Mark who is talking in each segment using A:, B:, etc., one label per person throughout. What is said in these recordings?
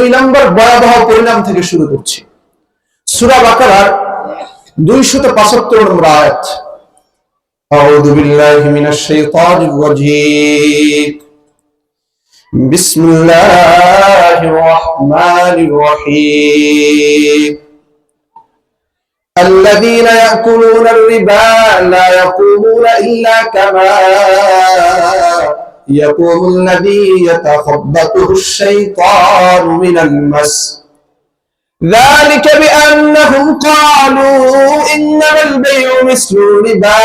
A: দুই নম্বর ভয়াবহ পরিণাম থেকে শুরু করছি। সূরা বাকারার 275 নম্বর আয়াত। আউযু বিল্লাহি মিনাশ শাইতানির রাজীম। বিসমিল্লাহির রহমানির রহিম। الذين يأكلون الربا لا يقومون إلا كما يقوم الذي يتخبطه الشيطان من المس ذلك بأنهم قالوا إنما البيع مثل الربا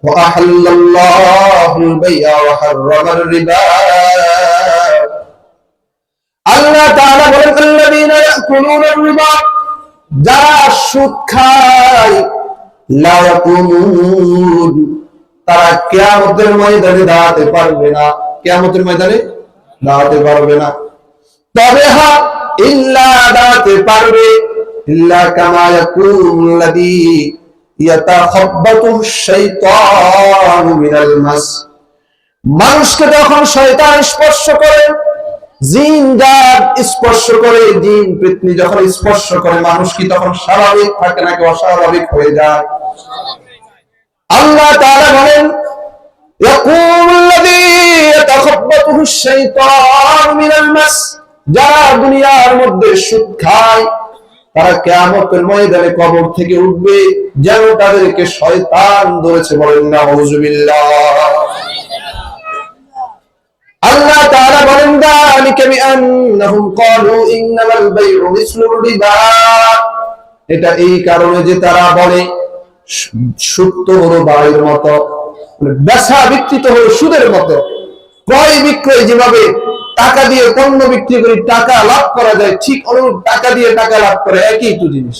A: وأحل الله البيع وحرم الربا الله تعالى বলেন الذين يأكلون الربا যারা সুদ খায় লা ইয়াকুমুন তারা কিয়ামতের ময়দানে দাঁড়াতে পারবে না, কিয়ামতের ময়দানে দাঁড়াতে পারবে না। তবে হ্যাঁ ইল্লা দাঁড়াতে পারবে ইল্লা কামা ইয়াকুমুল্লাযী ইয়াতাখাব্বাতুহু শাইতানু মিনাল মাস। মানুষকে যখন শয়তান স্পর্শ করে, জিন জাত স্পর্শ করে, জিন পেতনি যখন স্পর্শ করে, মানুষ কি তখন স্বাভাবিক থাকে নাকি অস্বাভাবিক হয়ে যায়? আল্লাহ তাআলা বলেন ইয়াকুমুল্লাযী ইয়াতাখাব্বাতুহু শাইতানু মিনাল মাস, যারা দুনিয়ার মধ্যে সুদ খায় তারা কিয়ামতের ময়দানে কবর থেকে উঠবে যেন তাদেরকে শয়তান ধরেছে। বলেন নাউযুবিল্লাহ। আল্লাহ তাআলা বলেন যালিকা বিআন্নাহুম ক্বালু ইন্নামাল বাইউ মিসলুর রিবা, এটা এই কারণে যে তারা বলে সুদ তো হলো বাড়ির মতো, বেচা বিক্রি তো হলো সুদের মতো। ক্রয় বিক্রয় যেভাবে টাকা দিয়ে পণ্য বিক্রি করে টাকা লাভ করা যায়, ঠিক অনুরূপ টাকা দিয়ে টাকা লাভ করে, একই তো জিনিস।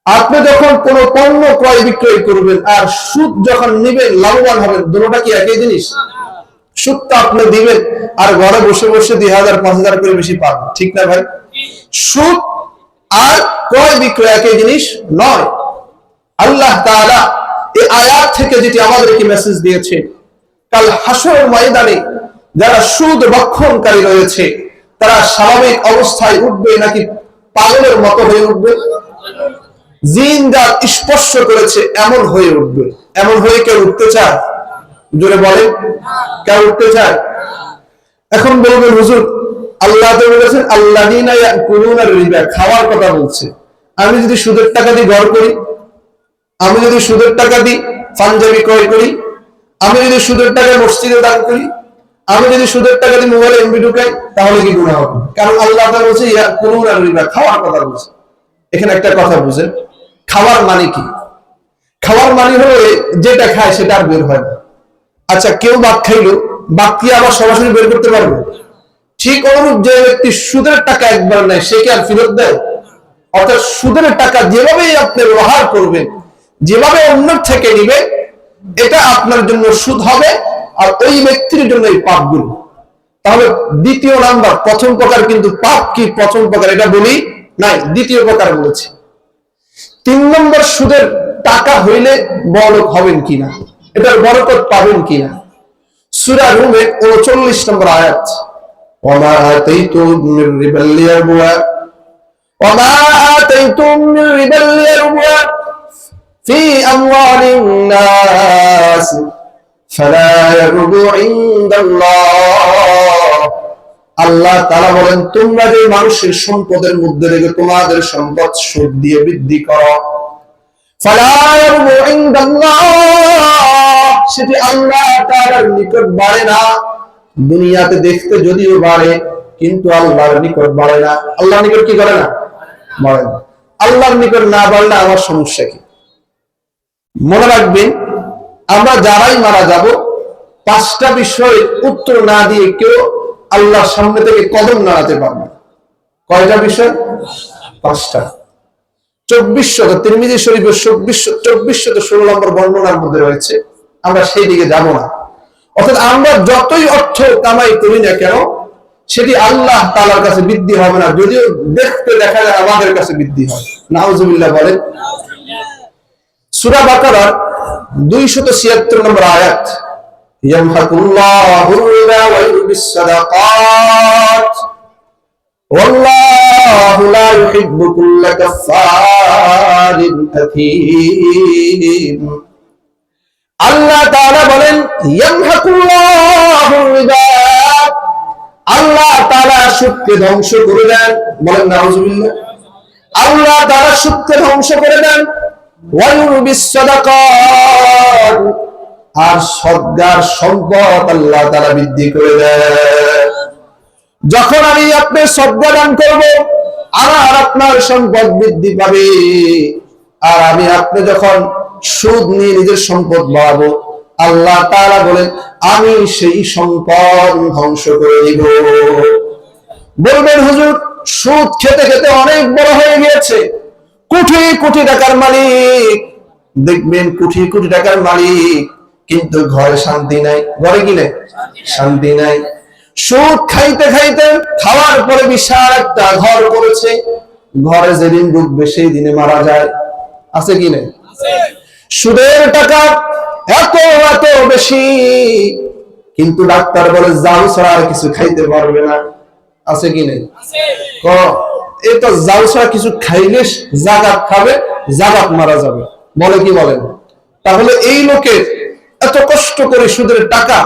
A: আপনি যখন কোন পণ্য ক্রয় বিক্রয় করবেন আর সুদ যখন নেবেন লাভবান হবেন, দুটোটা কি একই জিনিস? সুদ তো আপনি দিবেন আর ঘরে বসে বসে 2000 5000 করে বেশি পাবেন, ঠিক না ভাই? সুদ আর ক্রয় বিক্রয় একই জিনিস নয়। আল্লাহ তাআলা এই আয়াত থেকে যেটি আমাদেরকে মেসেজ দিয়েছে, কাল হাসরের ময়দানে যারা সুদ ভক্ষণকারী রয়েছে তারা স্বাভাবিক অবস্থায় উঠবে নাকি পাগলের মতো হয়ে উঠবে? জিন যা স্পর্শ করেছে এমন হয়ে উঠবে। এমন হয়ে কেউ উঠতে চায়? জোরে বলেন, কেউ উঠতে চায়? এখন বলবেন হুজুর আল্লাহ তো বলেছেন আল্লাযীনা ইয়াকুলুনা রিবা, খাওয়ার কথা বলছে। আমি যদি সুদের টাকা দিয়ে ঘর করি, আমি যদি সুদের টাকা দিয়ে পাঞ্জাবি ক্রয় করি, আমি যদি সুদের টাকা মসজিদে দান করি, আমি যদি সুদের টাকা দিয়ে মোবাইলে এমবি ঢুকাই, তাহলে কি গুনাহ হবে? কারণ আল্লাহ তাআলা বলছে ইয়াকুলুনা রিবা, খাওয়ার কথা বলছে। এখানে একটা কথা বুঝেন, খাওয়ার মানে কি? খাওয়ার মানে হলো যেটা খায় সেটা আর বের হয় না। আচ্ছা, কেউ ভাত খাইলো, ভাত কি আবার সরাসরি বের করতে পারবে? ঠিক অনুরূপ যে ব্যক্তি সুদের টাকা একবার নেয় সে কি আর ফেরত দেয়? অর্থাৎ সুদের টাকা যেভাবেই আপনি ব্যবহার করবেন, যেভাবে অন্যের থেকে নিবে, এটা আপনার জন্য সুদ হবে আর ওই ব্যক্তির জন্য এই পাপগুলো। তাহলে দ্বিতীয় নাম্বার, প্রথম প্রকার কিন্তু পাপ কি প্রথম প্রকার এটা বলি নাই, দ্বিতীয় প্রকার বলেছি। 3 নম্বর, সুদের টাকা হইলে বড়লোক হবেন কিনা, এটার বরকত পাবেন কিনা। সূরা রুমের 39 নম্বর আয়াত, ওয়ামা আতাইতুম মির রিবাল লিয়ারবুয়া ওয়ামা আতাইতুম মির রিবাল লিয়ারবুয়া ফি আমওয়ালিন নাস ফালা ইয়ারবু ইনদাল্লাহ। আল্লাহ তাআলা বলেন তোমরা যে মানুষের সম্পদের মধ্যে রেখে তোমাদের সম্পদ সুদ দিয়ে বৃদ্ধি করো, ফালা ইয়ারবু ইনদাল্লাহ, সেটি আল্লাহ তাআলার নিকট বাড়ে না। দুনিয়াতে দেখতে যদিও বাড়ে কিন্তু আল্লাহর নিকট বাড়ে না। আল্লাহর নিকট কি করে না? বাড়ে না। আল্লাহর নিকট না বাড়লে আমার সমস্যা কি? মনে রাখবেন, আমরা যারাই মারা যাব 5টা বিষয় উত্তর না দিয়ে কেউ আল্লাহর সামনে থেকে কদম নাড়াতে পারবে। কয়টা বিষয়? 5টা। 2400 তিরমিজি শরীফের 2416 নম্বর বর্ণনার মধ্যে রয়েছে, আমরা সেই দিকে যাব না। অর্থাৎ আমরা যতই অর্থ কামাই করি না কেন সেটি আল্লাহ তাআলার কাছে বৃদ্ধি হবে না, যদিও দেখতে দেখা যায় আমাদের কাছে বৃদ্ধি হয়। নাউযুবিল্লাহ বলেন। সূরা বাকারার 276 নম্বর আয়াত, ইয়ামহাকুল্লাহু রিবা ওয়া ইউরবিস সাদাকাত। ওয়াল্লাহু লা ইউহিব্বু কুল্লা কাফফারিন আথীম। আল্লাহ তাআলা বলেন ইয়ামহাকুল্লাহু রিবা, আল্লাহ তাআলা সুদকে ধ্বংস করে দেন। বলেন নাউজুবিল্লাহ। আল্লাহ তাআলা সুদকে ধ্বংস করে দেন। ওয়া ইউরবিস সাদাকাত, আর সদকার সম্পদ আল্লাহ তাআলা বৃদ্ধি করে দেন। যখন আমি আপনি সদকা দান করব, আর আপনার সম্পদ বৃদ্ধি পাবে। আর আমি আপনি যখন সুদ নিয়ে নিজের সম্পদ বাড়াবো, আল্লাহ তাআলা বলেন আমি সেই সম্পদ ধ্বংস করে দিব। বলবেন হুজুর, সুদ খেতে খেতে অনেক বড় হয়ে গিয়েছে, কোটি কোটি টাকার মালিক। দেখবেন কোটি কোটি টাকার মালিক, কিন্তু ঘরে শান্তি নাই। ঘরে কি নাই? শান্তি নাই। সুদ খাইতে খাইতে খাওয়ার পরে বিশাল একটা ঘর করেছে, ঘরে যেদিন ঢুকবে সেই দিনে মারা যায়। আছে কি নাই? সুদের টাকা এত এত বেশি, কিন্তু ডাক্তার বলে জাল ছাড়া আর কিছু খাইতে পারবে না। আছে কি নাই? এই তো জাল ছাড়া কিছু খাইলে জাগাত খাবে, জাগাত মারা যাবে। বলে কি বলেন? তাহলে এই লোকের এত কষ্ট করে সুদের টাকা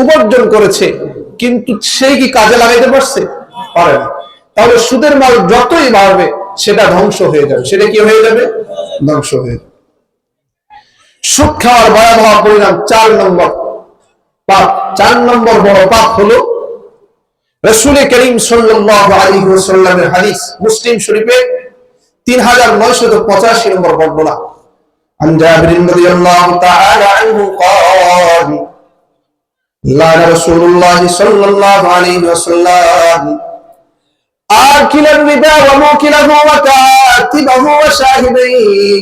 A: উপার্জন করেছে, কিন্তু সে কি কাজে লাগাইতে পারছে? পারে না। তাহলে সুদের মাল যতই বাড়বে সেটা ধ্বংস হয়ে যাবে। সেটা কি হয়ে যাবে? ধ্বংস হয়ে যাবে। সুদ খাওয়ার ভয়াবহ পরিণাম 4 নম্বর পাপ। 4 নম্বর বড় পাপ হলো রাসূল করিম সাল্লাল্লাহু আলাইহি ওয়াসাল্লামের হাদিস, মুসলিম শরীফে 3985 নম্বর বর্ণনা। আন জাবির রাদিয়াল্লাহু তাআলা আনহু قال لعن رسول الله صلى الله عليه وسلم آكل الربا وموكله وكاتبه وشاهديه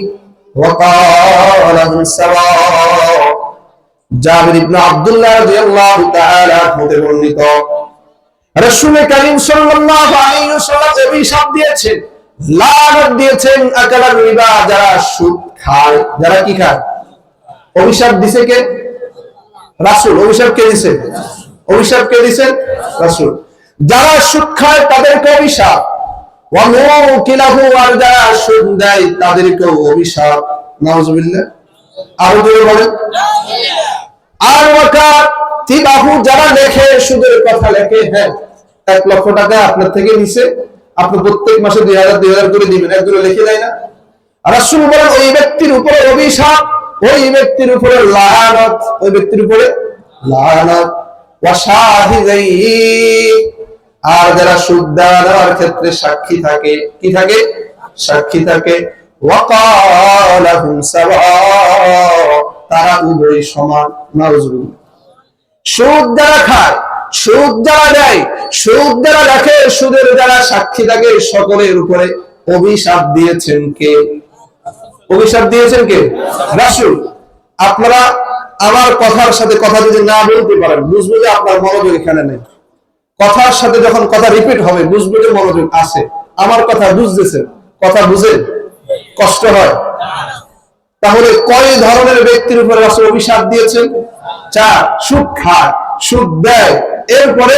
A: وقال هم سواء। জাবির ইবনে আব্দুল্লাহ রাদিয়াল্লাহু তাআলা হতে বর্ণিত, রাসূল করিম সাল্লাল্লাহু আলাইহি ওয়াসাল্লাম অভিশাপ দিয়েছেন, লানত দিয়েছেন আকালার রিবা, যারা সুদ খায়। যারা কি খায়? অভিশাপ দিছে কে? রাসূল। অভিশাপ কে দিছে? অভিশাপ কে দিছেন? রাসূল। যারা সুদ খায় তাদেরকে অভিশাপ, ওয়া মুকিলাহু, আর যারা সুদ দেয় তাদেরকে অভিশাপ। নাউজুবিল্লাহ। আরো জোরে বলেন নাউজুবিল্লাহ। আর ওয়াকাতিবাহু, যারা লেখে, সুদের কথা লেখে। হ্যাঁ, 1 লক্ষ টাকা আপনার থেকে নিছে, আপনি প্রত্যেক মাসে 2000 করে দিবেন, একজনে লিখে দেয় না? রাসূল বলেন ওই ব্যক্তির উপরে অভিশাপ, ওই ব্যক্তির উপরে লানত, ওই ব্যক্তির উপরে লানত। ওয়া শাহিদাই, আর যারা সুদ দেওয়ার ক্ষেত্রে সাক্ষী থাকে। কি থাকে? সাক্ষী থাকে। ওয়া ক্বালা হুম সাওয়া, তারা উভয় সমান। নাউজুবিল্লাহ। সুদ যারা খায়, সুদ যারা দেয়, সুদ যারা রাখে, সুদের যারা সাক্ষী থাকে, সকলের উপরে অভিশাপ দিয়েছেন কে? অভিশাপ দিয়েছেন কে? রাসূল। আপনারা আমার কথার সাথে কথা যদি না বলতে পারেন, বুঝবো যে আপনার মনোযোগ এখানে নেই। কথার সাথে যখন কথা রিপিট হবে, বুঝবো যে মনোযোগ আছে। আমার কথা বুঝতেছেন, কথা বুঝে কষ্ট হয়। তাহলে কয় ধরনের ব্যক্তির উপরে রাসূল অভিশাপ দিয়েছেন? 4। সুদ খায়, সুদ দেয়, এরপরে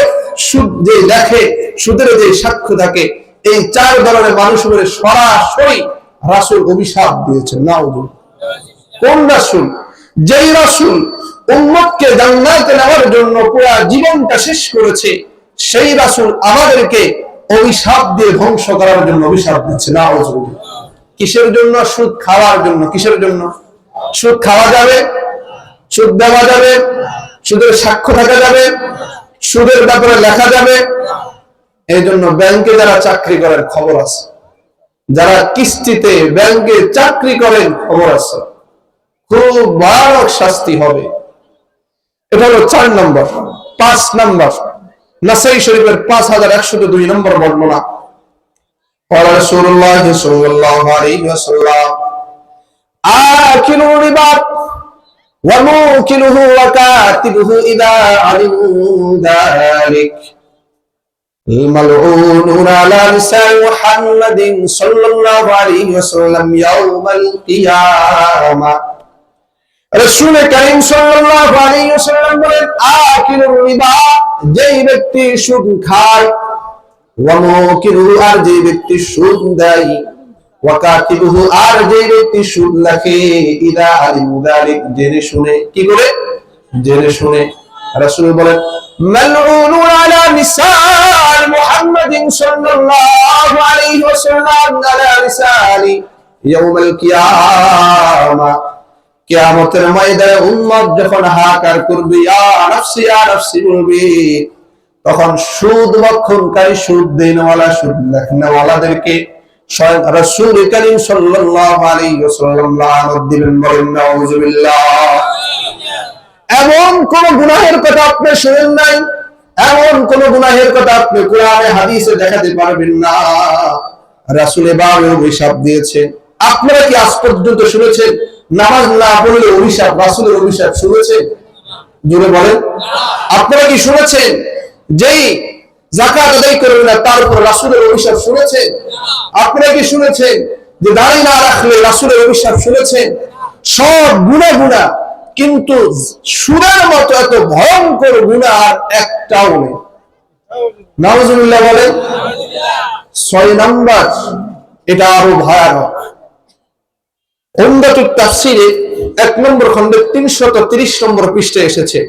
A: সুদ যে লেখে, সুদের যে সাক্ষ্য থাকে, এই 4 ধরনের মানুষের উপরে সরাসরি রাসূল অভিশাপ দিয়েছেন। নাউজুবিল্লাহ। কোন রাসূল? যেই রাসূল উম্মতকে জান্নাতে নেওয়ার জন্য পুরো জীবনটা শেষ করেছে, সেই রাসূল আমাদেরকে অভিশাপ দিয়ে ধ্বংস করার জন্য অভিশাপ দিচ্ছে। নাউজুবিল্লাহ। কিসের জন্য? সুদ খাওয়ার জন্য। কিসের জন্য? সুদ খাওয়া যাবে, সুদ দেওয়া যাবে, সুদের সাক্ষ্য থাকা যাবে, সুদের ব্যাপারে লেখা যাবে। এই জন্য ব্যাংকে যারা চাকরি করেন খবর আছে, যারা কিস্তিতে ব্যাংকে চাকরি করেন খবর আছে, খুব ভয়ানক শাস্তি হবে। এটা হলো 4 নম্বর। 5 নম্বর, নাসাই শরীফের 5102 নম্বর বর্ণনা। قال رسول الله صلى الله عليه وسلم آكل الربا وموكله وكاتبه إذا علموا ذلك الملعونون على لسان محمد صلى الله عليه وسلم يوم القيامة। রাসূল করিম সাল্লাল্লাহু আলাইহি ওয়াসাল্লাম বলেন, আকিলুর রিবা, যেই ব্যক্তি সুদ খায়, ওয়া মুকিরুহু, আর যে ব্যক্তি সুদ দেয়, ওয়া কাতিবুহু, আর যে ব্যক্তি সুদ লেখে, ইদা আলিমু যালিক, জেনে শুনে। কি করে? জেনে শুনে। রাসূল বলেন মালউনুন আলা লিসান মুহাম্মাদিন সাল্লাল্লাহু আলাইহি ওয়াসাল্লাম, আলা লিসানি ইয়াউমাল কিয়ামা, কিয়ামতের ময়দানে উম্মত যখন হাহাকার করবে, ইয়া নাফসি বলবে, তখন সুদ বক্ষণকারী, সুদ দেনওয়ালা, সুদ লেখনেওয়ালাদেরকে স্বয়ং রাসূল করিম সাল্লাল্লাহু আলাইহি ওয়াসাল্লাম লানত দিলেন। বলেন নাউযুবিল্লাহ। এমন কোন গুনাহের কথা আপনি শুনেন নাই, এমন কোন গুনাহের কথা আপনি কোরআনে হাদিসে দেখাতে পারবেন না রাসূল এভাবে অভিশাপ দিয়েছে। আপনারা কি আজ পর্যন্ত শুনেছেন নামাজ না পড়লে অভিশাপ, রাসূলের অভিশাপ শুনেছেন? জোরে বলেন। আপনারা কি শুনেছেন যেই যাকাত আদায় করবে না তার উপর রাসূলের অভিশাপ শুনেছেন? আপনারা কি শুনেছেন যে দাড়ি না রাখলে রাসূলের অভিশাপ শুনেছেন? সব গুনাহ, কিন্তু সুদের মতো এত ভয়ঙ্কর গুনাহ আর একটাও নেই। নাউযুবিল্লাহ বলেন। 6 নাম্বার, এটা আরো ভয়ানক। উমদাতুত তাফসিরে 1 নম্বর খণ্ডে 330 নম্বর পৃষ্ঠায় এসেছে,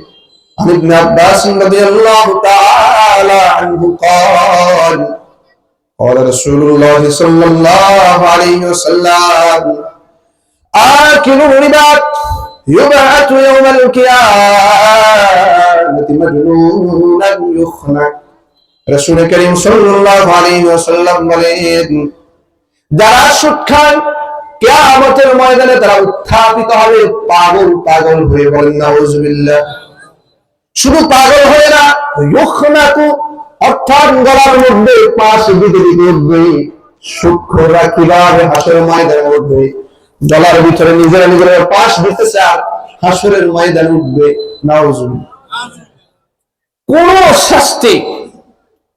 A: আন ইবনে আব্বাস রাদিয়াল্লাহু তাআলা আনহু قال قال رسول الله صلى الله عليه وسلم آكل الربا يبعث يوم القيامة مجنونا يخنع। রাসূল করিম সাল্লাল্লাহু আলাইহি ওয়াসাল্লাম বলেন, যারা সুদ খায় কিয়ামতের ময়দানে তারা উত্থাপিত হবে পাগল হয়ে। বলেন নাউযুবিল্লাহ। শুধু পাগল হয়ে না, ইউখনাকু, অর্থাৎ গলার মধ্যে পাশ দিতে উঠবে। সুদখোররা কিভাবে হাসরের ময়দানে উঠবে, গলার ভিতরে নিজেরা পাশ দিতেছে আর হাসরের ময়দানে উঠবে। নাউযুবিল্লাহ। কোন শাস্তি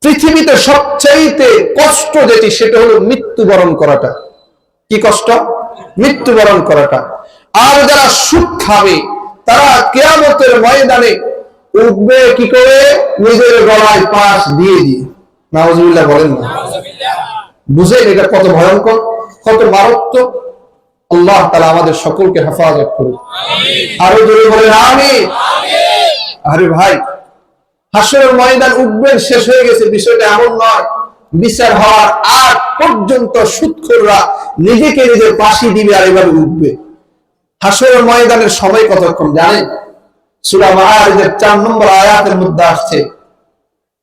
A: পৃথিবীতে সবচাইতে কষ্ট যেটি, সেটা হলো মৃত্যুবরণ করাটা। কি কষ্ট? মৃত্যুবরণ করাটা। আর যারা সুদ খাবে তারা কিয়ামতের ময়দানে উঠবে কি করে? নিজের গলায় পাশ দিয়ে দিয়ে। নাউযুবিল্লাহ বলেন না। বুঝেন এটা কত ভয়ঙ্কর, কত মারাত্মক? আল্লাহ তাআলা আমাদের সকলকে হেফাজত করুন। আরো জোরে বলেন আমিন। আরে ভাই, হাসরের ময়দান উঠবেন শেষ হয়ে গেছে, বিষয়টা এমন নয়। বিচার হওয়ার আগ পর্যন্ত সুদখোররা নিজেকে নিজের ফাঁসি দিবে আর এভাবে উঠবে। হাসরের ময়দানের সময় কতক্ষণ জানেন? সূরা মাআরিজের 4 নম্বর আয়াতের মধ্যে আসছে,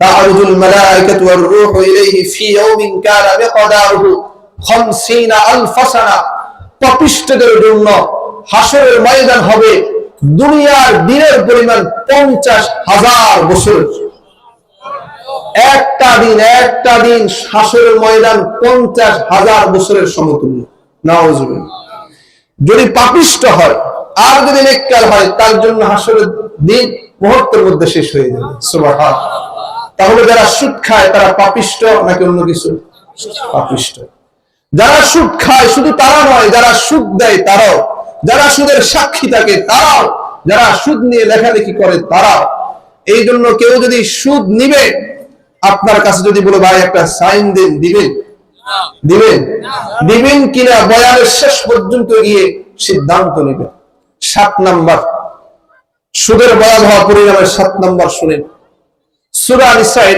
A: তা'রুজুল মালায়েকাতু ওয়ার রূহু ইলাইহি ফি ইয়াউমিন কানা মিকদারুহু 50000 সানা। পাপিষ্ঠদের জন্য হাসরের ময়দান হবে দুনিয়ার দিনের পরিমাণ 50,000 বছর। একটা দিন হাসরের ময়দান 50,000 বছরের সমতুল্য। নাউযুবিল্লাহ। যদি পাপিষ্ঠ হয় আর যদি নেককার হয়, তার জন্য হাসরের দিন মুহূর্তের মধ্যে শেষ হয়ে যাবে। সুবহানাল্লাহ। তাহলে যারা সুদ খায় তারা পাপিষ্ঠ নাকি অন্য কিছু? পাপিষ্ঠ। যারা সুদ খায় শুধু তারা নয়, যারা সুদ দেয় তারাও, যারা সুদের সাক্ষী থাকে তারাও, যারা সুদ নিয়ে লেখালেখি করে তারাও। এই জন্য কেউ যদি সুদ নিবে, আপনার কাছে যদি বলে ভাই একটা সাইন দেন, দিবেন কিনা বয়ানের শেষ পর্যন্ত গিয়ে সিদ্ধান্ত নেবে। 7 নাম্বার, সুদের ভয়াবহ পরিণামের 7 নাম্বার শুনেন। সূরা নিসার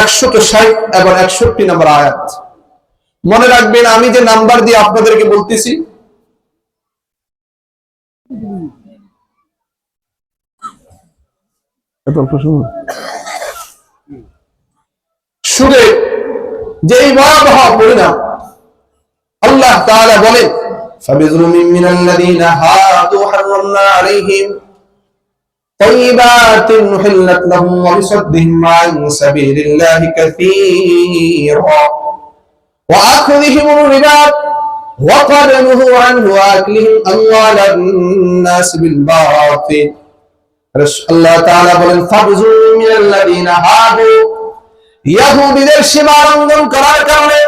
A: 160 এবং 61 নম্বর আয়াত। মনে রাখবেন, আমি যে নাম্বার দিয়ে আপনাদেরকে বলতেছি, সুদের যেই ভয়াবহ পরিণাম, আল্লাহ তাআলা বলেন, ফাবিযুলমিন মিনাল্লাযীনা হাদু হারামনা আলাইহিম তাইয়্যিবাতিন উহিল্লাত লাহুম ওয়া বিসাদদিহিম আন সাবিলিল্লাহি কাসীরা ওয়া আখযিহিমুর রিবা ওয়া কাদনুহু আনহু ওয়া আকলিহিম আমওয়ালান নাস বিল বাতিল। আল্লাহ তাআলা বলেন, ফাবিযুলমিন মিনাল্লাযীনা হাদু, ইহুদীদের সীমা লঙ্ঘন করার কারণে,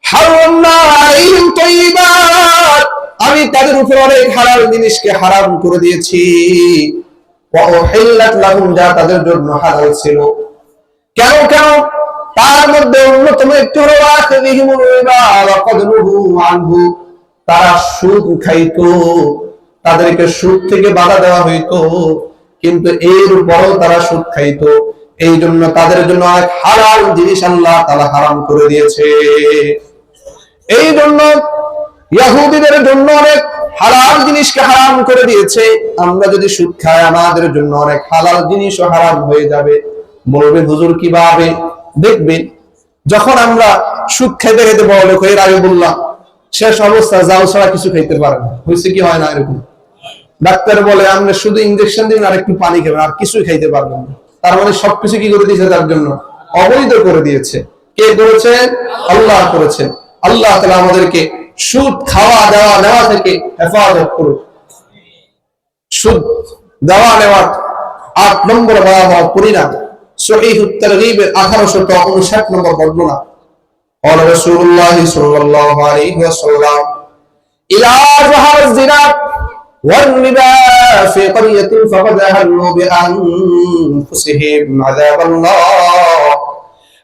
A: হারামনা আলাইহিম তাইয়্যিবাত, আমি তাদের উপর অনেক হালাল জিনিসকে হারাম করে দিয়েছি, ওয়া উহিল্লাত লাহুম, যা তাদের জন্য হালাল ছিল। কেন? তার মধ্যে অন্যতম একটি হলো আখিরিহিমুর রিবা ওয়া ক্বাদ নুহু আনহু, তারা সুদ খাইতো, তাদেরকে সুদ থেকে বাধা দেওয়া হইতো, কিন্তু এর উপরও তারা সুদ খাইতো। এই জন্য তাদের জন্য এক হালাল জিনিস আল্লাহ তাআলা হারাম করে দিয়েছে। এই জন্য ইহুদিদের জন্য অনেক হালাল জিনিসকে হারাম করে দিয়েছে। আমরা যদি সুদ খাই আমাদের জন্য অনেক হালাল জিনিসও হারাম হয়ে যাবে। বলবে হুজুর কিভাবে? দেখবেন যখন আমরা সুদ খাইতে খাইতে বড় লোক হয়ে, আগে বললাম শেষ অবস্থা জাল ছাড়া কিছু খাইতে পারে না, হয়েছে কি হয় না এরকম? ডাক্তার বলে আপনি শুধু ইনজেকশন দিন আর একটু পানি খাবেন, আর কিছুই খাইতে পারবেন না। তার মানে সবকিছু কি করে দিয়েছে? তার জন্য অবৈধ করে দিয়েছে। কে করেছে? আল্লাহ করেছেন। আল্লাহ তাআলা আমাদেরকে সুদ খাওয়া দেওয়া নেওয়া থেকে হেফাজত করুন। সুদ দেওয়া নেওয়া 8 নম্বর ভয়াবহ পরিণাম। সহিহুত তারগীবের 1859 নম্বর বর্ণনা। قال رسول الله صلى الله عليه وسلم إذا ظهر الزنا والربا في قرية فقد أهلوا بأنفسهم عذاب الله।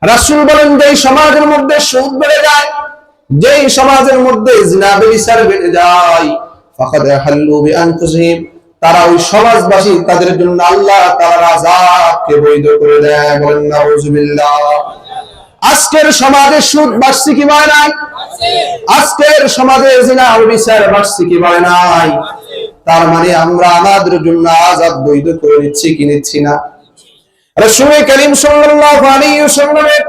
A: রাসূল বলেন, যেই সমাজের মধ্যে সুদ বেড়ে যায়, যেই সমাজের মধ্যে জিনা ব্যভিচার বেড়ে যায়, ফাকাদ আহাল্লু বিআনফুসিহিম, তারা ওই সমাজবাসী তাদের জন্য আল্লাহ তাআলার আযাবকে বৈধ করে দেয়। বলেন নাউযুবিল্লাহ। আজকের সমাজে সুদ বাড়ছে কি বাড়ে নাই? আজকের সমাজে জিনা ব্যভিচার বাড়ছে কি বাড়ে নাই? তার মানে আমরা আমাদের জন্য আযাব বৈধ করে নিচ্ছি কি নিচ্ছি না? রাসূল করিম সাল্লাল্লাহু আলাইহি ওয়াসাল্লামের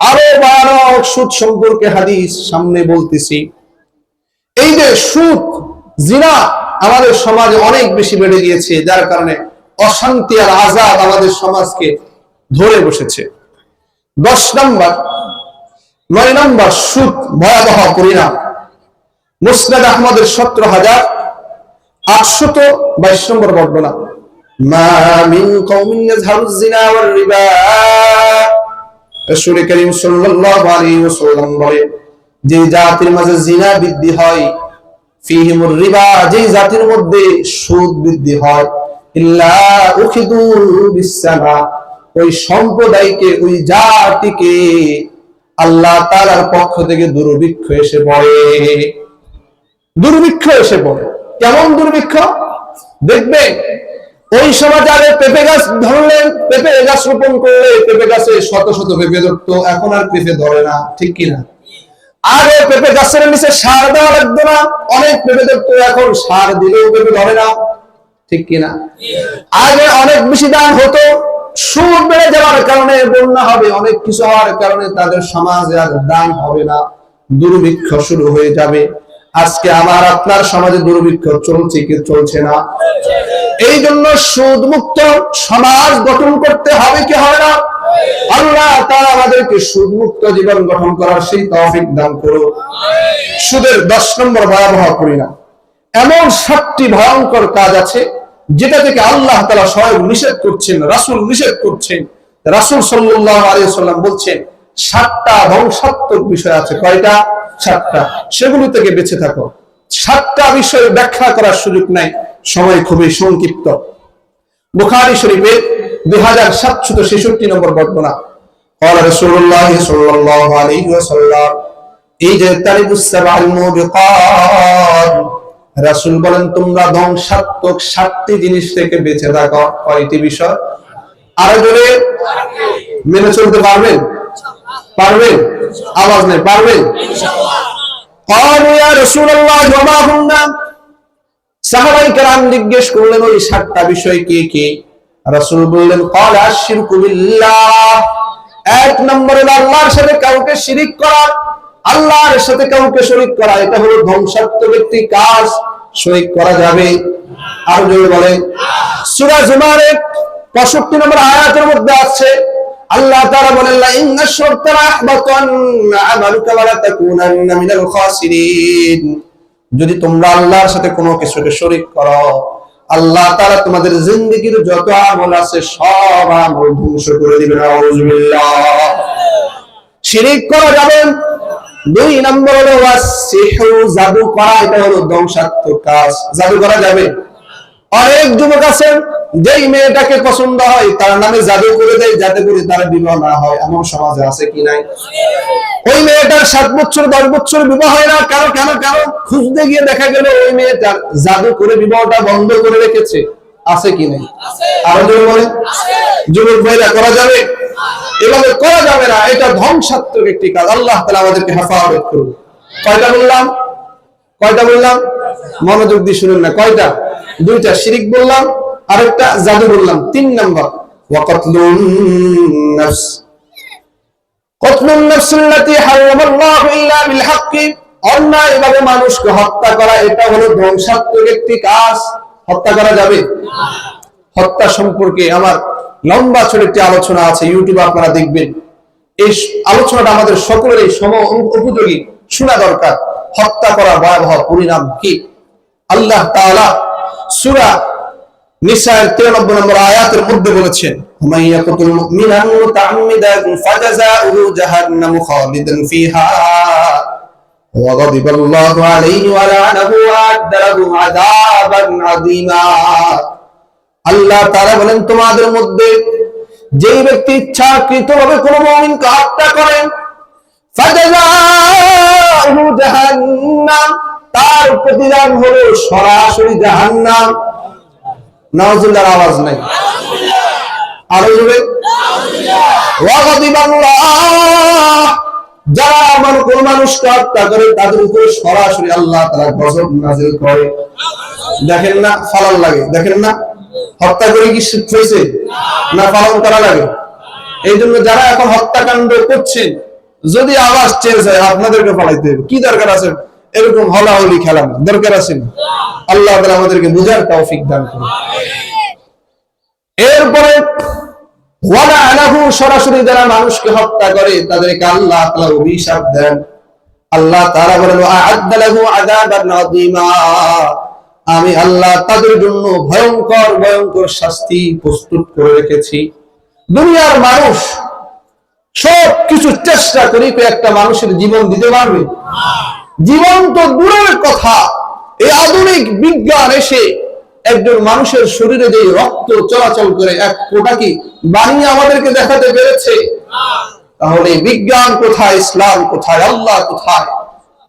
A: আরো ভয়ানক সুদ সম্পর্কে হাদিস সামনে বলতেছি। এই যে সুদ, জিনা আমাদের সমাজে অনেক বেশি বেড়ে গিয়েছে, যার কারণে অশান্তি আর আযাব আমাদের সমাজকে ধরে বসেছে। 10 নম্বর 9 নম্বর সুদ ভয়াবহ পরিণাম। মুসনাদ আহমদের 17822 নম্বর বর্ণনা। মা মিন কওমিন ইয়াজহারুজ জিনা ওয়ার রিবা, রাসূল করিম সাল্লাল্লাহু আলাইহি ওয়াসাল্লাম বলেন, যে জাতির মাঝে জিনা বৃদ্ধি হয়, ফিহিমুর রিবা, যে জাতির মধ্যে সুদ বৃদ্ধি হয়, ইল্লা উখিদু বিসসামা, ওই সম্প্রদায়কে, ওই জাতিকে আল্লাহ তাআলার পক্ষ থেকে দুর্ভিক্ষ এসে পড়ে। দুর্ভিক্ষ এসে পড়ে। কেমন দুর্ভিক্ষ? দেখবে ওই সমাজে আগে পেঁপে গাছ ধরলেন, পেঁপে গাছ রোপণ করলে পেঁপে গাছে শত শত পেঁপে ধরতো, এখন আর পেঁপে ধরে না, ঠিক কিনা? আগে পেঁপে গাছের নিচে সার দেওয়া লাগতো না, অনেক পেঁপে ধরতো, এখন সার দিলেও পেঁপে ধরে না, ঠিক কিনা? আগে অনেক বেশি দাম হতো, সুদ বেড়ে যাওয়ার কারণে, বন্যা হবে, অনেক কিছু হওয়ার কারণে তাদের সমাজে আর দাম হবে না, দুর্ভিক্ষ শুরু হয়ে যাবে। আজকে আমার আপনার সমাজে দুর্ভিক্ষ চলছে কি চলছে না? এই জন্য সুদ মুক্ত সমাজ গঠন করতে হবে কি হবে না? আল্লাহ তাআলা আমাদেরকে সুদ মুক্ত জীবন গঠন করার সেই তৌফিক দান করুন। সুদের 10 নম্বর ভয়াবহ পরিণাম। এমন 7টি ভয়ঙ্কর কাজ আছে যেটা থেকে আল্লাহ তাআলা স্বয়ং নিষেধ করছেন, রাসূল নিষেধ করছেন। রাসূল সাল্লাল্লাহু আলাইহি ওয়াসাল্লাম বলছেন 7টা ধ্বংসাত্মক বিষয় আছে। কয়টা? 7টা। সেগুলো থেকে বেঁচে থাকো। 7টা বিষয় ব্যাখ্যা করার সুযোগ নাই, সময় খুবই সংক্ষিপ্ত। বুখারী শরীফে 2766 নম্বর বর্ণনা। قال رسول الله صلى الله عليه وسلم اجتنبوا السبع الموبقات, রাসূল বলেন তোমরা ধ্বংসাত্মক 7টি জিনিস থেকে বেঁচে থাকো। কয়টি বিষয়? আরো জোরে মেনে চলতে পারবেন? পারবেন? আওয়াজ নেই, পারবেন? ইনশাআল্লাহ। قالوا يا رسول الله وما هن, সাহাবায়ে কেরাম জিজ্ঞেস করলেন ওই 7টা বিষয় কি কি? রাসূল বললেন قال الشرك بالله, 1 নম্বরে আল্লাহর সাথে কাউকে শিরিক করা, আল্লাহর সাথে কাউকে শরীক করা, এটা হলো ধ্বংসাত্মক একটি কাজ। শরীক করা যাবে? আর জোরে বলেন। সূরা জুমারের 65 নম্বর আয়াতের মধ্যে আছে আল্লাহ তাআলা বলেন লা ইন্না আশ-শারকা লাহবাতান্না আমালুকা ওয়া লা তাকুনান্না মিনাল খাসিরিন, যদি তোমরা আল্লাহর সাথে কোনো কিছুকে শরীক করো, আল্লাহ তাআলা তোমাদের জিন্দেগীর যত আমল আছে সব আমল ধ্বংস করে দিবেন। আউযুবিল্লাহ। শিরিক করা যাবে। 2 নম্বর হলো ওয়াসিহু, জাদু করা, এটা হলো ধ্বংসাত্মক কাজ। জাদু করা যাবে? অনেক যুবক আছেন যেই মেয়েটাকে পছন্দ হয় তার নামে জাদু করে দেয় যাতে করে তার বিবাহ না হয়। এমন সমাজে আছে কি নাই? ওই মেয়েটার 7 বছর 10 বছর বিবাহ হয় না, কেন কেন কেন? খুঁজতে গিয়ে দেখা গেল ওই মেয়েটার জাদু করে বিবাহটা বন্ধ করে রেখেছে। আছে কি নাই? আরো জোরে বলে। যুবক ভাইরা, করা যাবে? এভাবে করা যাবে না, এটা ধ্বংসাত্মক একটি কাজ। আল্লাহ তাআলা আমাদেরকে হেফাজত করুন। কয়টা বললাম? কয়টা বললাম? মনোযোগ দিয়ে শুনুন না। কয়টা? 2টা। শিরিক বললাম, আরেকটা জাদু বললাম। 3 নাম্বার ওয়াকাতলুন নাফস। কতলুন নাফসুল্লাতী হারামাল্লাহু ইল্লা বিল হাক্কি। অন্যায়ভাবে মানুষকে হত্যা করা, এটা হলো ধ্বংসাত্মক একটি কাজ। হত্যা করা যাবে? হত্যা সম্পর্কে আমার লম্বা ছোট একটি আলোচনা আছে, ইউটিউবে আপনারা দেখবেন। এই আলোচনাটা আমাদের সকলের এই সম উপযোগী, শোনা দরকার। হত্যা করা ভয়াবহ পরিণাম কি? আল্লাহ তাআলা সূরা নিসার 93 নম্বর আয়াতের মধ্যে বলেছেন, হুমাইয়াকুতুল মুমিনান মুতাআম্মিদান ফাজাযাউহু জাহান্নামু খালিদান ফিহা ওয়া গাদিবাল্লাহু আলাইহি ওয়া লা'নাহু ওয়া আ'আদ্দা লাহু আযাবান আযীমা। আল্লাহ তাআলা বলেন, তোমাদের মধ্যে যেই ব্যক্তি ইচ্ছাকৃতভাবে কোন মুমিনকে হত্যা করে, ফাজাযাউহু জাহান্নাম, তার প্রতিদান হলো সরাসরি জাহান্নাম। নাউজুবিল্লাহর আওয়াজ নাই। আরো জোরে। ওয়া গাদিবাল্লাহ, যারা কোন মানুষকে হত্যা করে তাদের উপর সরাসরি আল্লাহ তাআলা গজব নাযিল করে। দেখেন না, ফালাল লাগে। দেখেন না, হত্যা করে কি হয়েছে না পালন করা লাগে? এই জন্য যারা এখন হত্যাকাণ্ড করছেন, যদি আওয়াজ চেঞ্জ হয় আপনাদেরকে পালাইতে হবে। কি দরকার আছে এরকম হলাহলি খেলা? দরকার আছে? আল্লাহ তাআলা আমাদেরকে বুঝার তৌফিক দান করুন। এরপরে ওয়ালা আলাহু, সরাসরি যারা মানুষকে হত্যা করে তাদেরকে আল্লাহ তাআলা অভিশাপ দেন। আল্লাহ তাআলা বলেন, আ'আদ্দা লাহু আযাবান আযীমা, আমি আল্লাহ তাদের জন্য ভয়ঙ্কর ভয়ঙ্কর শাস্তি প্রস্তুত করে রেখেছি। দুনিয়ার মানুষ সব কিছু চেষ্টা করে একটা মানুষের জীবন দিতে পারবে? জীবন তো দূরের কথা, এই আধুনিক বিজ্ঞান এসে একজন মানুষের শরীরে যে রক্ত চলাচল করে এক ফোঁটাকে বানিয়ে আমাদেরকে দেখাতে পেরেছে। তাহলে বিজ্ঞান কোথায়? ইসলাম কোথায়? আল্লাহ কোথায়?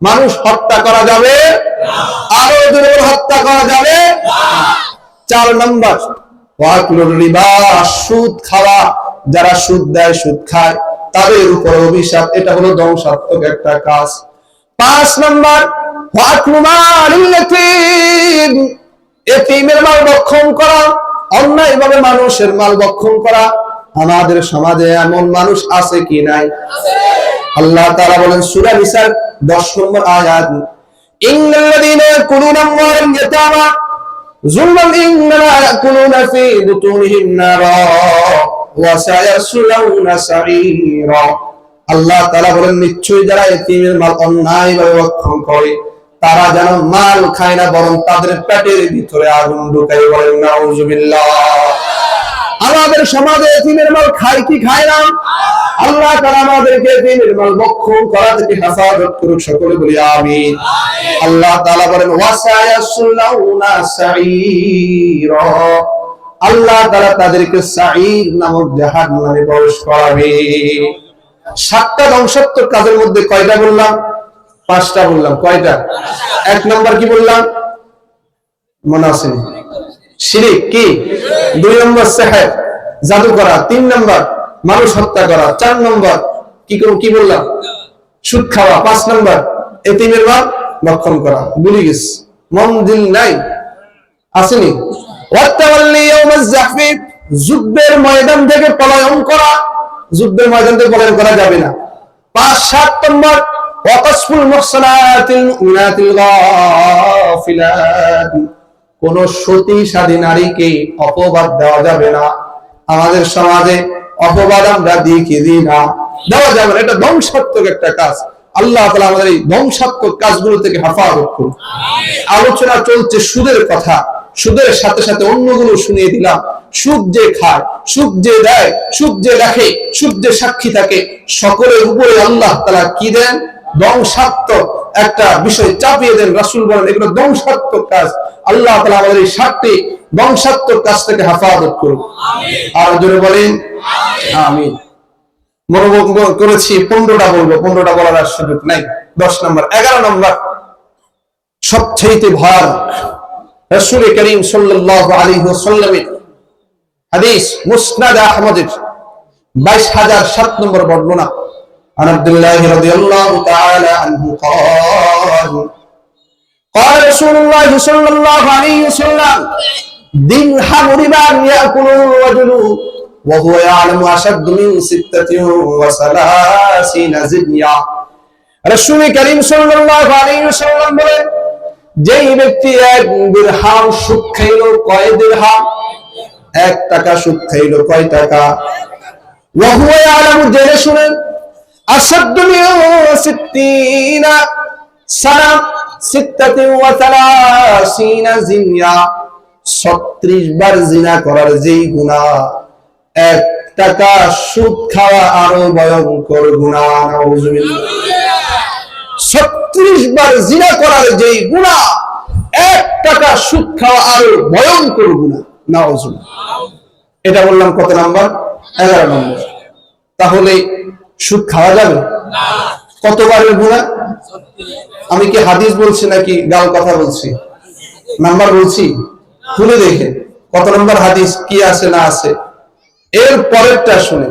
A: মানুষ হত্যা করা যাবে? আরো জোরে হত্যা করা যাবে? 4 নম্বর ওয়াকুলুর রিবা, সুদ খাওয়া। যারা সুদ দেয়, সুদ খায়, তাদের উপর অভিশাপ। এটা হলো ধ্বংসাত্মক একটা কাজ। 5 নম্বর ওয়াকুলু মালিল ইয়াতীম, এতিমের মাল ভক্ষণ করা, অন্যায়ভাবে মানুষের মাল ভক্ষণ করা। আমাদের সমাজে এমন মানুষ আছে কি নাই? আল্লাহ তাআলা বলেন সূরা নিসার 10 নম্বর আয়াত, ইন্নাল্লাযীনা ইয়াকুলুনা আমওয়ালাল ইয়াতামা যুলমান ইন্নামা ইয়াকুলুনা ফী বুতুনিহিম নারা ওয়া সায়াসলাউনা সাঈরা। আল্লাহ তাআলা বলেন, নিশ্চয়ই যারা এতিমের মাল অন্যায়ভাবে ভক্ষণ করে তারা যেন মাল খায় না, বরং তাদের পেটের ভিতরে আগুন ঢুকায়। বলেন নাউজুবিল্লাহ। আমাদের সমাজে এতিমের মাল খায় কি খায় না? আল্লাহ তাআলা আমাদেরকে এতিমের মাল ভক্ষণ করা থেকে হেফাজত করুক। সকলে বলি আমিন। আল্লাহ তাআলা বলেন ওয়াসায়াসলাউনা সাঈরা, আল্লাহ তাআলা তাদেরকে সাঈর নামক জাহান্নামে প্রবেশ করাবে। 7টা ধ্বংসাত্মক কাজের মধ্যে কয়টা বললাম? 5টা বললাম। কয়টা? 1 নম্বর কি বললাম? মনে আছে? শিরিক। কি? 2 নম্বর সিহর, জাদু করা। 3 নম্বর মানুষ হত্যা করা। 4 নম্বর কি বললাম? সুদ খাওয়া। 5 নম্বর এতিমের মাল ভক্ষণ করা। ভুলে গেছি, মন দিল নাই, আসেনি? ওয়াতাওয়াল্লি ইয়াওমাজ যাহফি, যুদ্ধের ময়দান থেকে পলায়ন করা। যুদ্ধের ময়দান থেকে পলায়ন করা যাবে না। 5-7 নম্বর ওয়াকাসফুল মুহসানাতিল মুমিনাতিল গাফিলাত, কোন সতীসাধী নারীকে অপবাদ দেওয়া যাবে না। আমাদের সমাজে অপবাদ আমরা দিই না, দেওয়া যাবে না। এটা ধ্বংসাত্মক একটা কাজ। আল্লাহ তাআলা আমাদের এই ধ্বংসাত্মক কাজগুলো থেকে হেফাজত করুন। আলোচনা চলছে সুদের কথা, সুদের সাথে সাথে অন্যগুলো শুনিয়ে দিলাম। সুদ যে খায়, সুদ যে দেয়, সুদ যে রাখে, সুদ যে সাক্ষী থাকে, সকলের উপরে আল্লাহ তাআলা কি দেন? ধ্বংসাত্মক একটা বিষয় চাপিয়ে দেন। রাসূল বলেন এগুলো ধ্বংসাত্মক কাজ। আল্লাহ তাআলা আমাদের এই 7টি বংশাত্মক কাছ থেকে হেফাজত করুক। আর জোরে বলেন আমিন। মনোবল করেছি 15টা বলবো, 15টা বলার আর সুযোগ নাই। 10 নম্বর, 11 নম্বর সবচেয়ে ভয়ানক রাসূল করিম সাল্লাল্লাহু আলাইহি ওয়াসাল্লামের হাদিস মুসনাদ আহমদের 22007 নম্বর বর্ণনা। عن عبد الله رضي الله تعالى عنه قال قال رسول الله صلى الله عليه وسلم درهم ربا يأكله الرجل وهو يعلم أشد من 36 زنيا। রাসূল করিম সাল্লাল্লাহু আলাইহি ওয়াসাল্লাম বলেন, যেই ব্যক্তি 1 দিরহাম সুদ খাইল, কয় দিরহাম? 1 টাকা সুদ খাইল, কয় টাকা? ওয়া হুয়া ইয়ালামু, জেনে শুনেন, আসাদ্দু মিন 60 সানা 36 জিনিয়া, 36 বার জিনা করার যেই গুনাহ, 1 টাকা সুদ খাওয়া আরো ভয়ঙ্কর গুনাহ। নাউযুবিল্লাহ। 36 বার জিনা করার যেই গুনাহ, 1 টাকা সুদ খাওয়া আরো ভয়ঙ্কর গুনাহ। নাউযুবিল্লাহ। এটা বললাম কত নাম্বার? 11 নম্বর। তাহলে সুদ খাওয়া যাবে না। কতবারের গুনাহ? আমি কি হাদিস বলছি নাকি গাল কথা বলছি? নাম্বার বলছি? খুলে দেখেন কত নম্বর হাদিস, কি আছে না আছে। এর পরেরটা শুনে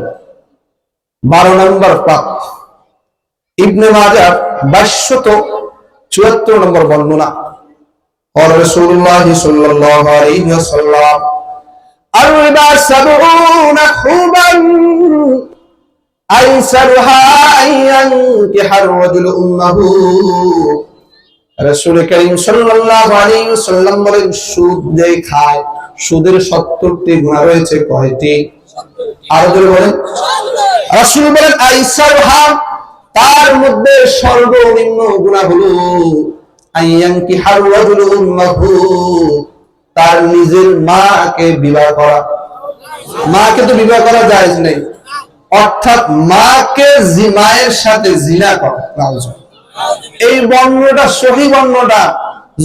A: 12 নম্বর পাপ, ইবনে মাজাহ 2274 নম্বর বর্ণনা। আর রাসূলুল্লাহ সাল্লাল্লাহু আলাইহি ওয়াসাল্লাম আর-রিবা 70 খুবান আইসারুহা আইয়ানকিহার রাজুলু উম্মাহু। রাসূল করিম সাল্লাল্লাহু আলাইহি ওয়াসাল্লাম বলেন, সুদ যে খায়, সুদের 70টি গুনাহ রয়েছে। কয়টি? আরো জোরে বলেন। রাসূল বলেন, আইসারুহা, তার মধ্যে সর্বনিম্ন গুনাহ হলো আইয়ানকিহার রাজুলু উম্মাহু, তার নিজের মাকে বিবাহ করা। মাকে তো বিবাহ করা জায়েজ নেই, অর্থাৎ মাকে মায়ের সাথে জিনা করা। এই বর্ণনাটা সহি বর্ণনা,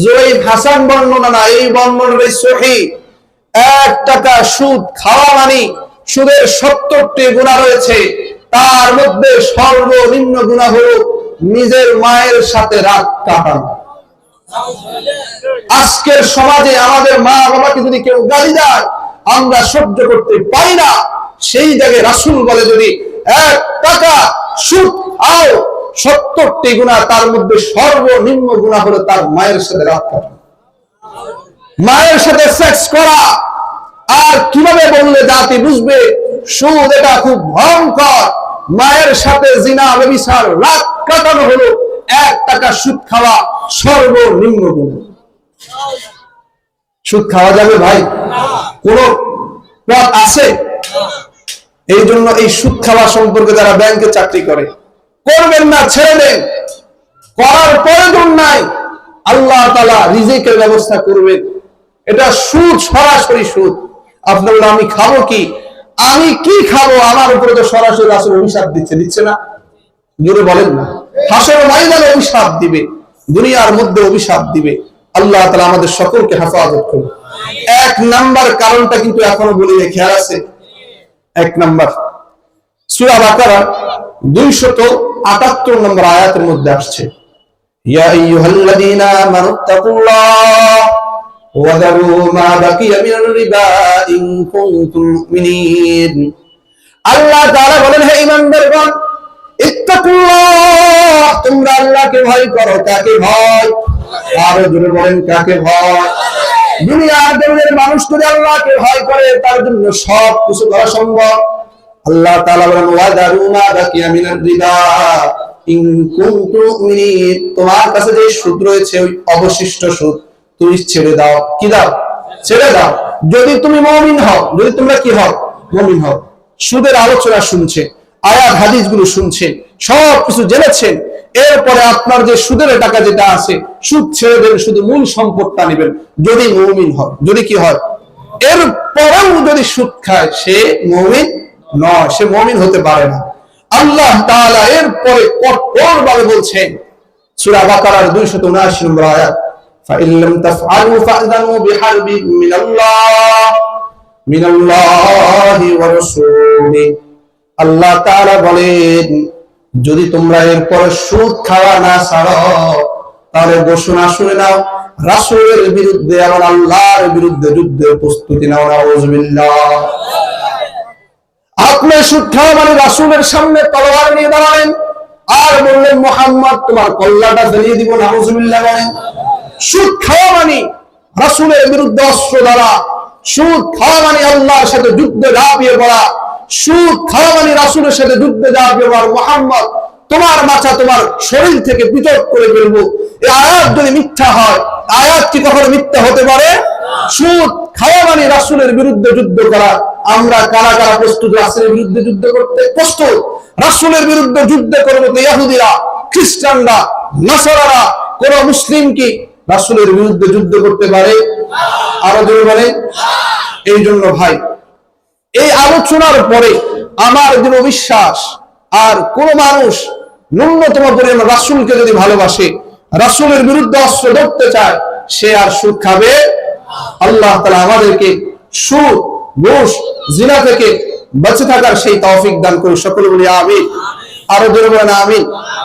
A: জয়ীফ হাসান বর্ণনা না, এই বর্ণনাটাই সহি। 1 টাকা সুদ খাওয়া মানে সুদের 70টি গুনাহ রয়েছে, তার মধ্যে সর্বনিম্ন গুনাহ হলো নিজের মায়ের সাথে রাত কাটানো। আজকের সমাজে আমাদের মা বাবাকে যদি কেউ গালি দেয়, আমরা সহ্য করতে পারি না। সেই জায়গায় রাসূল বলে, যদি 1 টাকা সুদ খাও, 70টি গুনাহ, তার মধ্যে সর্বনিম্ন গুনাহ হলো তার মায়ের সাথে রাত কাটানো, মায়ের সাথে সেক্স করা। আর কিভাবে বললে জাতি বুঝবে সুদ এটা খুব ভয়ঙ্কর? মায়ের সাথে জিনা, ব্যভিচার, রাত কাটানো হলো 1 টাকা সুদ খাওয়া সর্বনিম্ন গুনাহ। সুদ খাওয়া যাবে ভাই? কোন পথ আছে? এই জন্য এই সুদ খাওয়া সম্পর্কে যারা ব্যাংকে চাকরি করে, করবেন না, ছেড়ে দেন, করার প্রয়োজন নাই। আল্লাহ তাআলা রিজিকের ব্যবস্থা করবেন। এটা সুদ, সরাসরি সুদ। আপনি বলেন, আমি খাবো কি? আমি কি খাবো? আমার উপরে তো সরাসরি রাসূল অভিশাপ দিচ্ছে না? জোরে বলেন না। হাসর ময়দানে অভিশাপ দিবে, দুনিয়ার মধ্যে অভিশাপ দিবে। আল্লাহ তাআলা আমাদের সকলকে হেফাজত করুন। 1 নাম্বার কারণটা কিন্তু এখনো বলি, খেয়াল আছে? 1 নাম্বার সূরা বাকারা 278 নম্বর আয়াতের মধ্যে আসছে, ইয়া আইয়ুহাল্লাযীনা আমানুত্তাকুল্লাহ ওয়া যারু মা বাকিয়া মিনার রিবা ইন কুনতুম মুমিনিন। আল্লাহ তাআলা বলেন, হে ঈমানদারগণ, ইত্তাকুল্লাহ, তোমরা আল্লাহকে ভয় করো। কাকে ভয়? আরো জোরে বলেন, কাকে ভয়? দুনিয়ার জগতের মানুষ যদি আল্লাহকে ভয় করে, তার জন্য সব কিছু করা সম্ভব। আল্লাহ তাআলা বলেন, ওয়া যারু মা বাকিয়া মিনার রিবা ইন কুনতুম মুমিনিন, তোমার কাছে যে সুদ রয়েছে, ওই অবশিষ্ট সুদ তুমি ছেড়ে দাও। কি দাও? ছেড়ে দাও। যদি তুমি মুমিন হও, যদি তোমরা কি হও? মুমিন হও। সুদের আলোচনা শুনছেন, আয়াত হাদিসগুলো শুনছেন, সব কিছু জেনেছেন, এরপরে আপনার যে সুদের টাকা যেটা আছে, সুদ ছেড়ে দেবেন, শুধু মূল সম্পদটা নেবেন, যদি মুমিন হয়। যদি কি হয়? এরপরেও যদি সুদ খায়, সে মুমিন নয়, সে মুমিন হতে পারে না। আল্লাহ তাআলা এরপরে কঠোরভাবে বলছেন, সূরা বাকারার 279 নম্বর আয়াত, فإن لم تفعلوا فأذنوا بحرب من الله ورسوله। আল্লাহ তাআলা বলেন, যদি তোমরা এরপর সুদ খাওয়া না ছাড়ো তাহলে ঘোষণা শুনে নাও, রাসূলের বিরুদ্ধে এবং আল্লাহর বিরুদ্ধে যুদ্ধের প্রস্তুতি নাও। নাউযুবিল্লাহ। আপনি সুদ খাওয়া মানে রাসূলের সামনে তলোয়ার নিয়ে দাঁড়ালেন আর বললেন, মুহাম্মদ তোমার কল্লাটা জ্বালিয়ে দিব। নাউযুবিল্লাহ বলেন। সুদ খাওয়া মানে রাসূলের বিরুদ্ধে অস্ত্র দ্বারা, সুদ খাওয়া মানে আল্লাহর সাথে যুদ্ধে ঝাঁপিয়ে পড়া, সুদ খাওয়া মানে রাসূলের সাথে যুদ্ধে ঝাঁপিয়ে পড়া। মুহাম্মদ তোমার মাথা তোমার শরীর থেকে পৃথক করে ফেলবো। এই আয়াত যদি মিথ্যা হয়, আয়াত কি কখনো মিথ্যা হতে পারে? সুদ খাওয়া মানে রাসূলের বিরুদ্ধে যুদ্ধ করা। আমরা কারা কারা প্রস্তুত রাসূলের বিরুদ্ধে যুদ্ধ করতে? প্রস্তুত। রাসূলের বিরুদ্ধে যুদ্ধ করবে তো ইহুদিরা, খ্রিস্টানরা, নাসারারা। কোন মুসলিম কি রাসূলের বিরুদ্ধে যুদ্ধ করতে পারে? আরো জোরে বলেন। এই জন্য ভাই, এই আলোচনার পরে আমার দৃঢ় বিশ্বাস, আর কোন মানুষ ন্যূনতম পরিমাণ রাসূলকে যদি ভালোবাসে, রাসূলের বিরুদ্ধে অস্ত্র ধরতে চায়, সে আর সুদ খাবে। আল্লাহ তাআলা আমাদেরকে সুদ, ঘুষ, জিনা থেকে বেঁচে থাকার সেই তৌফিক দান করুন। সকলে বলি আমিন। আরো জোরে বলেন আমিন।